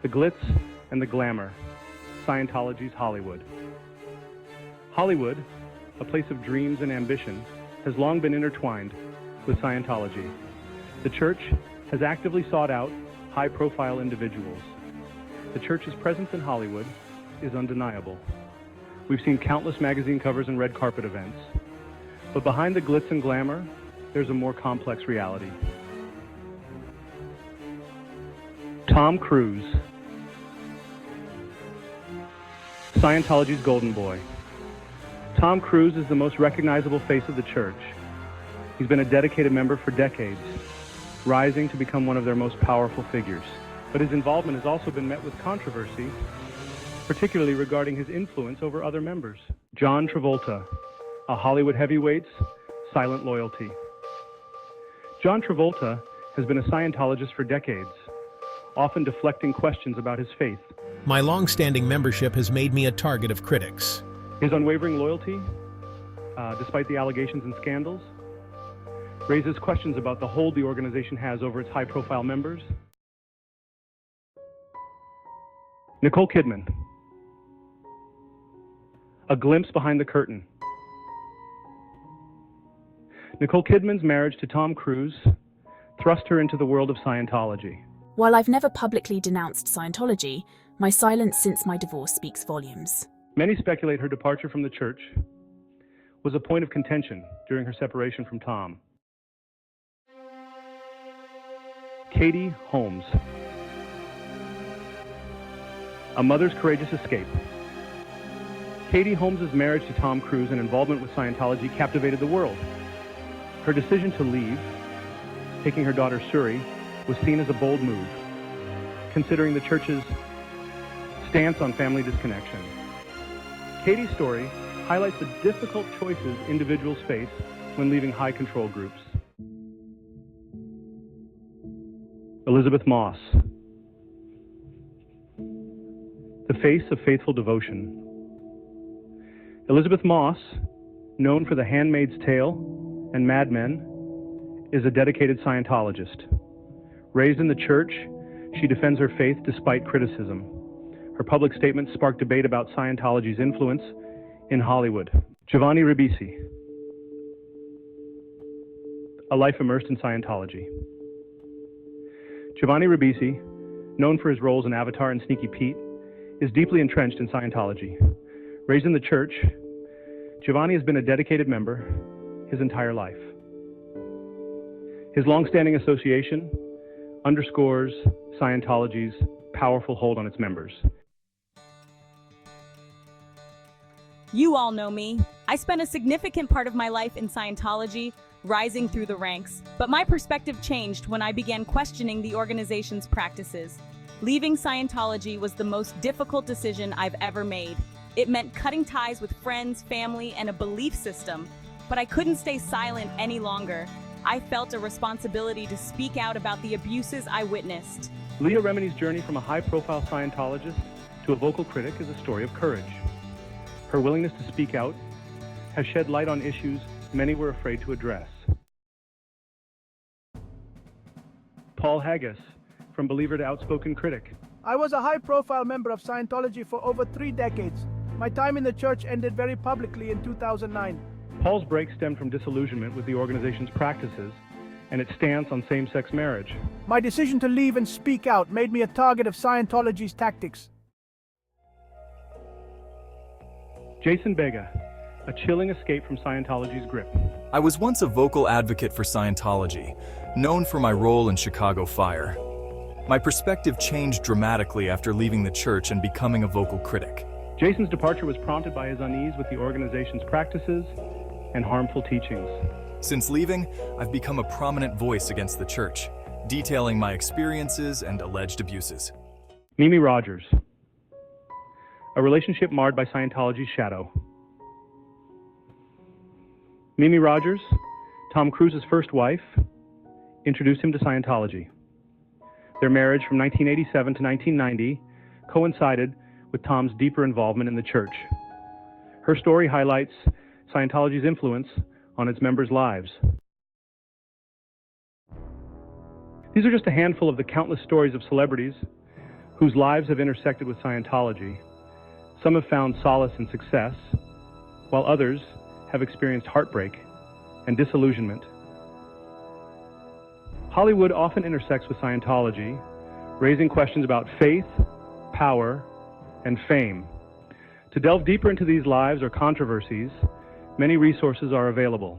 The glitz and the glamour, Scientology's Hollywood. Hollywood, a place of dreams and ambition, has long been intertwined with Scientology. The church has actively sought out high-profile individuals. The church's presence in Hollywood is undeniable. We've seen countless magazine covers and red carpet events. But behind the glitz and glamour, there's a more complex reality. Tom Cruise, Scientology's golden boy. Tom Cruise is the most recognizable face of the church. He's been a dedicated member for decades, rising to become one of their most powerful figures. But his involvement has also been met with controversy, particularly regarding his influence over other members. John Travolta, a Hollywood heavyweight's silent loyalty. John Travolta has been a Scientologist for decades, often deflecting questions about his faith. My long-standing membership has made me a target of critics. His unwavering loyalty, despite the allegations and scandals, raises questions about the hold the organization has over its high-profile members. Nicole Kidman, a glimpse behind the curtain. Nicole Kidman's marriage to Tom Cruise thrust her into the world of Scientology. While I've never publicly denounced Scientology, my silence since my divorce speaks volumes. Many speculate her departure from the church was a point of contention during her separation from Tom. Katie Holmes, a mother's courageous escape. Katie Holmes' marriage to Tom Cruise and involvement with Scientology captivated the world. Her decision to leave, taking her daughter Suri, was seen as a bold move, considering the church's stance on family disconnection. Katie's story highlights the difficult choices individuals face when leaving high-control groups. Elizabeth Moss, the face of faithful devotion. Elizabeth Moss, known for The Handmaid's Tale and Mad Men, is a dedicated Scientologist. Raised in the church, she defends her faith despite criticism. Her public statements sparked debate about Scientology's influence in Hollywood. Giovanni Ribisi, a life immersed in Scientology. Giovanni Ribisi, known for his roles in Avatar and Sneaky Pete, is deeply entrenched in Scientology. Raised in the church, Giovanni has been a dedicated member his entire life. His long-standing association underscores Scientology's powerful hold on its members. You all know me. I spent a significant part of my life in Scientology, rising through the ranks. But my perspective changed when I began questioning the organization's practices. Leaving Scientology was the most difficult decision I've ever made. It meant cutting ties with friends, family, and a belief system. But I couldn't stay silent any longer. I felt a responsibility to speak out about the abuses I witnessed. Leah Remini's journey from a high-profile Scientologist to a vocal critic is a story of courage. Her willingness to speak out has shed light on issues many were afraid to address. Paul Haggis, from believer to outspoken critic. I was a high-profile member of Scientology for over 3 decades. My time in the church ended very publicly in 2009. Paul's break stemmed from disillusionment with the organization's practices and its stance on same-sex marriage. My decision to leave and speak out made me a target of Scientology's tactics. Jason Bega, a chilling escape from Scientology's grip. I was once a vocal advocate for Scientology, known for my role in Chicago Fire. My perspective changed dramatically after leaving the church and becoming a vocal critic. Jason's departure was prompted by his unease with the organization's practices and harmful teachings. Since leaving, I've become a prominent voice against the church, detailing my experiences and alleged abuses. Mimi Rogers, a relationship marred by Scientology's shadow. Mimi Rogers, Tom Cruise's first wife, introduced him to Scientology. Their marriage from 1987 to 1990 coincided with Tom's deeper involvement in the church. Her story highlights Scientology's influence on its members' lives. These are just a handful of the countless stories of celebrities whose lives have intersected with Scientology. Some have found solace and success, while others have experienced heartbreak and disillusionment. Hollywood often intersects with Scientology, raising questions about faith, power, and fame. To delve deeper into these lives or controversies, many resources are available.